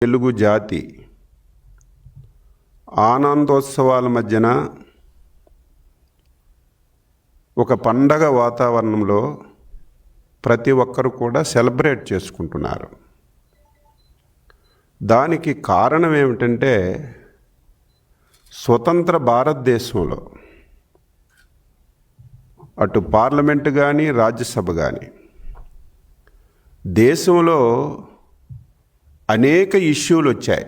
తెలుగు జాతి ఆనందోత్సవాల మధ్యన ఒక పండగ వాతావరణంలో ప్రతి ఒక్కరు కూడా సెలబ్రేట్ చేసుకుంటున్నారు. దానికి కారణం ఏమిటంటే స్వతంత్ర భారతదేశంలో అటు పార్లమెంటు కానీ రాజ్యసభ కానీ దేశంలో అనేక ఇష్యూలు వచ్చాయి,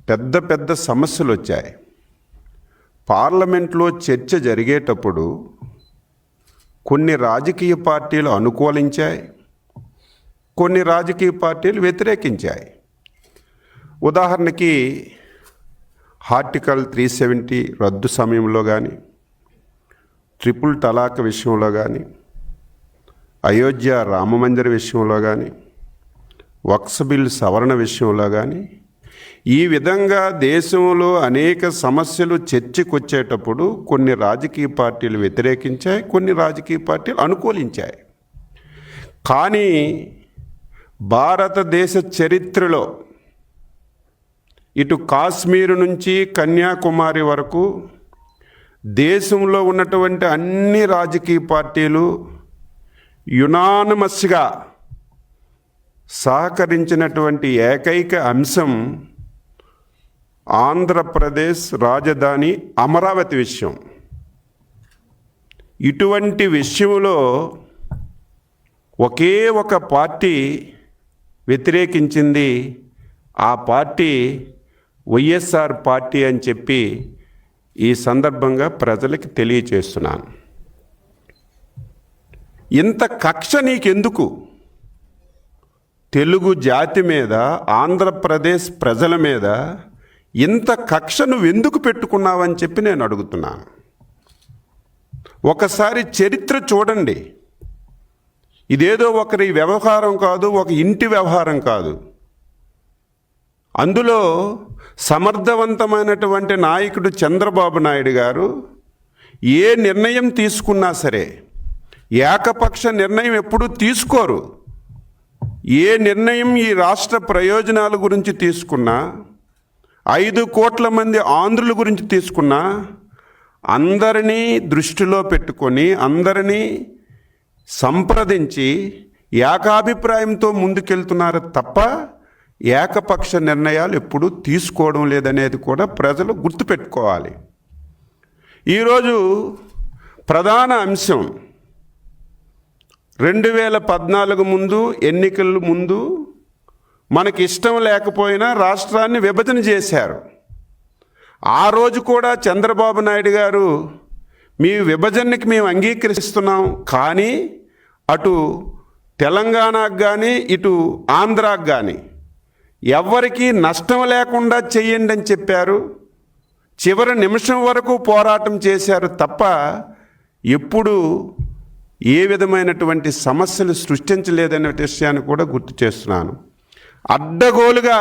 పెద్ద పెద్ద సమస్యలు వచ్చాయి. పార్లమెంట్లో చర్చ జరిగేటప్పుడు కొన్ని రాజకీయ పార్టీలు అనుకూలించాయి, కొన్ని రాజకీయ పార్టీలు వ్యతిరేకించాయి. ఉదాహరణకి ఆర్టికల్ 370 రద్దు సమయంలో కానీ, ట్రిపుల్ తలాక్ విషయంలో కానీ, అయోధ్య రామమందిర విషయంలో కానీ, వక్ఫ్ బిల్ సవరణ విషయంలో కానీ, ఈ విధంగా దేశంలో అనేక సమస్యలు చర్చకొచ్చేటప్పుడు కొన్ని రాజకీయ పార్టీలు వ్యతిరేకించాయి, కొన్ని రాజకీయ పార్టీలు అనుకూలించాయి. కానీ భారతదేశ చరిత్రలో ఇటు కాశ్మీరు నుంచి కన్యాకుమారి వరకు దేశంలో ఉన్నటువంటి అన్ని రాజకీయ పార్టీలు యునానిమస్గా సహకరించినటువంటి ఏకైక అంశం ఆంధ్రప్రదేశ్ రాజధాని అమరావతి విషయం. ఇటువంటి విషయంలో ఒకే ఒక పార్టీ వ్యతిరేకించింది. ఆ పార్టీ వైఎస్ఆర్ పార్టీ అని చెప్పి ఈ సందర్భంగా ప్రజలకు తెలియచేస్తున్నాను. ఇంత కక్ష నీకెందుకు? తెలుగు జాతి మీద, ఆంధ్రప్రదేశ్ ప్రజల మీద ఇంత కక్ష నువ్వెందుకు పెట్టుకున్నావని చెప్పి నేను అడుగుతున్నాను. ఒకసారి చరిత్ర చూడండి. ఇదేదో ఒకరి వ్యవహారం కాదు, ఒక ఇంటి వ్యవహారం కాదు. అందులో సమర్థవంతమైనటువంటి నాయకుడు చంద్రబాబు నాయుడు గారు ఏ నిర్ణయం తీసుకున్నా సరే ఏకపక్ష నిర్ణయం ఎప్పుడూ తీసుకోరు. ఏ నిర్ణయం ఈ రాష్ట్ర ప్రయోజనాల గురించి తీసుకున్నా, 5 కోట్ల మంది ఆంధ్రుల గురించి తీసుకున్నా అందరినీ దృష్టిలో పెట్టుకొని అందరినీ సంప్రదించి ఏకాభిప్రాయంతో ముందుకెళ్తున్నారు తప్ప ఏకపక్ష నిర్ణయాలు ఎప్పుడూ తీసుకోవడం లేదనేది కూడా ప్రజలు గుర్తుపెట్టుకోవాలి. ఈరోజు ప్రధాన అంశం 2014 ముందు, ఎన్నికల ముందు మనకి ఇష్టం లేకపోయినా రాష్ట్రాన్ని విభజన చేశారు. ఆ రోజు కూడా చంద్రబాబు నాయుడు గారు మీ విభజనకి మేము అంగీకరిస్తున్నాం, కానీ అటు తెలంగాణకు కానీ ఇటు ఆంధ్రాకు కానీ ఎవ్వరికీ నష్టం లేకుండా చెయ్యండి అని చెప్పారు. చివరి నిమిషం వరకు పోరాటం చేశారు తప్ప ఎప్పుడు ఏ విధమైనటువంటి సమస్యలు సృష్టించలేదనే విషయాన్ని కూడా గుర్తు చేస్తున్నాను. అడ్డగోలుగా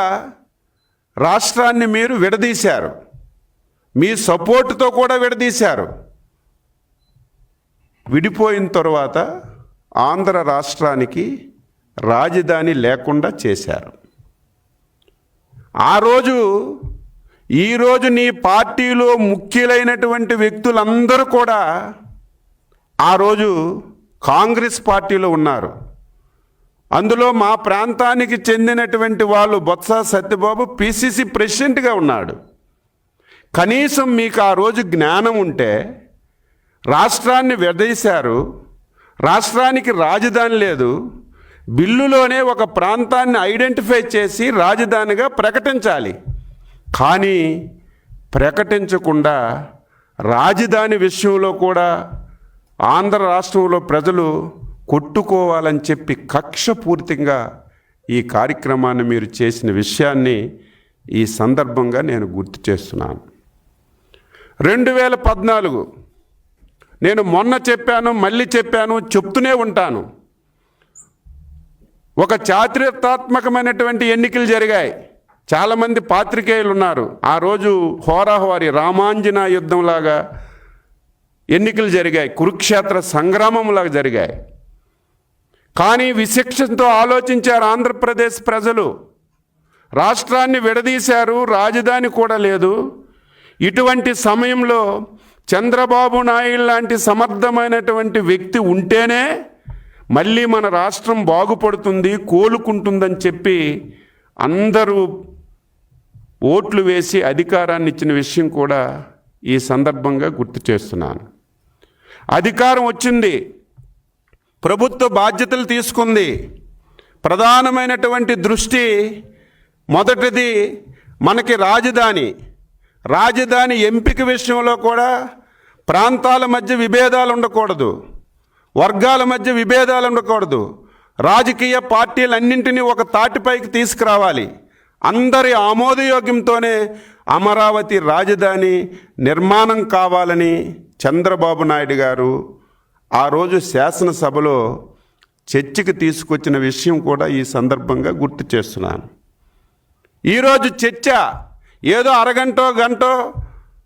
రాష్ట్రాన్ని మీరు విడదీశారు, మీ సపోర్టుతో కూడా విడదీశారు. విడిపోయిన తర్వాత ఆంధ్ర రాష్ట్రానికి రాజధాని లేకుండా చేశారు. ఆ రోజు ఈరోజు నీ పార్టీలో ముఖ్యులైనటువంటి వ్యక్తులందరూ కూడా ఆ రోజు కాంగ్రెస్ పార్టీలో ఉన్నారు. అందులో మా ప్రాంతానికి చెందినటువంటి వాళ్ళు బొత్స సత్యబాబు పిసిసి ప్రెసిడెంట్గా ఉన్నాడు. కనీసం మీకు ఆ రోజు జ్ఞానం ఉంటే రాష్ట్రాన్ని విడదీశారు, రాష్ట్రానికి రాజధాని లేదు, బిల్లులోనే ఒక ప్రాంతాన్ని ఐడెంటిఫై చేసి రాజధానిగా ప్రకటించాలి. కానీ ప్రకటించకుండా రాజధాని విషయంలో కూడా ఆంధ్ర రాష్ట్రంలో ప్రజలు కొట్టుకోవాలని చెప్పి కక్షపూరితంగా ఈ కార్యక్రమాన్ని మీరు చేసిన విషయాన్ని ఈ సందర్భంగా నేను గుర్తు చేస్తున్నాను. 2014 నేను మొన్న చెప్పాను, మళ్ళీ చెప్పాను, చెప్తూనే ఉంటాను. ఒక చారిత్రాత్మకమైనటువంటి ఎన్నికలు జరిగాయి. చాలామంది పాత్రికేయులు ఉన్నారు. ఆ రోజు హోరాహోరీ రామాంజన యుద్ధంలాగా ఎన్నికలు జరిగాయి, కురుక్షేత్ర సంగ్రామంలాగా జరిగాయి. కానీ విచక్షణతో ఆలోచించారు ఆంధ్రప్రదేశ్ ప్రజలు. రాష్ట్రాన్ని విడదీశారు, రాజధాని కూడా లేదు. ఇటువంటి సమయంలో చంద్రబాబు నాయుడు లాంటి సమర్థమైనటువంటి వ్యక్తి ఉంటేనే మళ్ళీ మన రాష్ట్రం బాగుపడుతుంది, కోలుకుంటుందని చెప్పి అందరూ ఓట్లు వేసి అధికారాన్ని ఇచ్చిన విషయం కూడా ఈ సందర్భంగా గుర్తు చేస్తున్నాను. అధికారం వచ్చింది, ప్రభుత్వ బాధ్యతలు తీసుకుంది. ప్రధానమైనటువంటి దృష్టి మొదటిది మనకి రాజధాని ఎంపిక విషయంలో కూడా ప్రాంతాల మధ్య విభేదాలు ఉండకూడదు, వర్గాల మధ్య విభేదాలు ఉండకూడదు. రాజకీయ పార్టీలన్నింటినీ ఒక తాటిపైకి తీసుకురావాలి. అందరి ఆమోదయోగ్యంతోనే అమరావతి రాజధాని నిర్మాణం కావాలని చంద్రబాబు నాయుడు గారు ఆ రోజు శాసనసభలో చర్చకి తీసుకొచ్చిన విషయం కూడా ఈ సందర్భంగా గుర్తు చేస్తున్నాను. ఈరోజు చర్చ ఏదో అరగంటో గంటో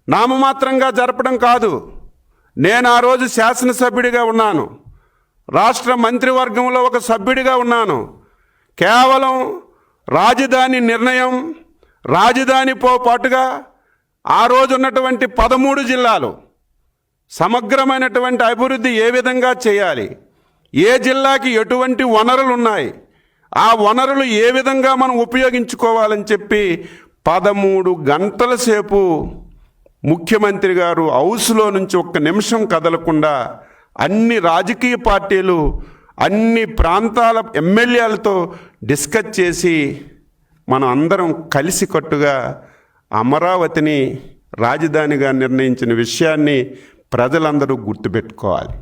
నామమాత్రంగా జరపడం కాదు. నేను ఆ రోజు శాసనసభ్యుడిగా ఉన్నాను, రాష్ట్ర మంత్రివర్గంలో ఒక సభ్యుడిగా ఉన్నాను. కేవలం రాజధాని నిర్ణయం, రాజధానితో పాటుగా ఆ రోజు ఉన్నటువంటి 13 జిల్లాలు సమగ్రమైనటువంటి అభివృద్ధి ఏ విధంగా చేయాలి, ఏ జిల్లాకి ఎటువంటి వనరులు ఉన్నాయి, ఆ వనరులు ఏ విధంగా మనం ఉపయోగించుకోవాలని చెప్పి 13 గంటల సేపు ముఖ్యమంత్రి గారు హౌస్లో నుంచి ఒక్క నిమిషం కదలకుండా అన్ని రాజకీయ పార్టీలు, అన్ని ప్రాంతాల ఎమ్మెల్యేలతో డిస్కస్ చేసి మనం అందరం కలిసికట్టుగా అమరావతిని రాజధానిగా నిర్ణయించిన విషయాన్ని ప్రజలందరూ గుర్తుపెట్టుకోవాలి.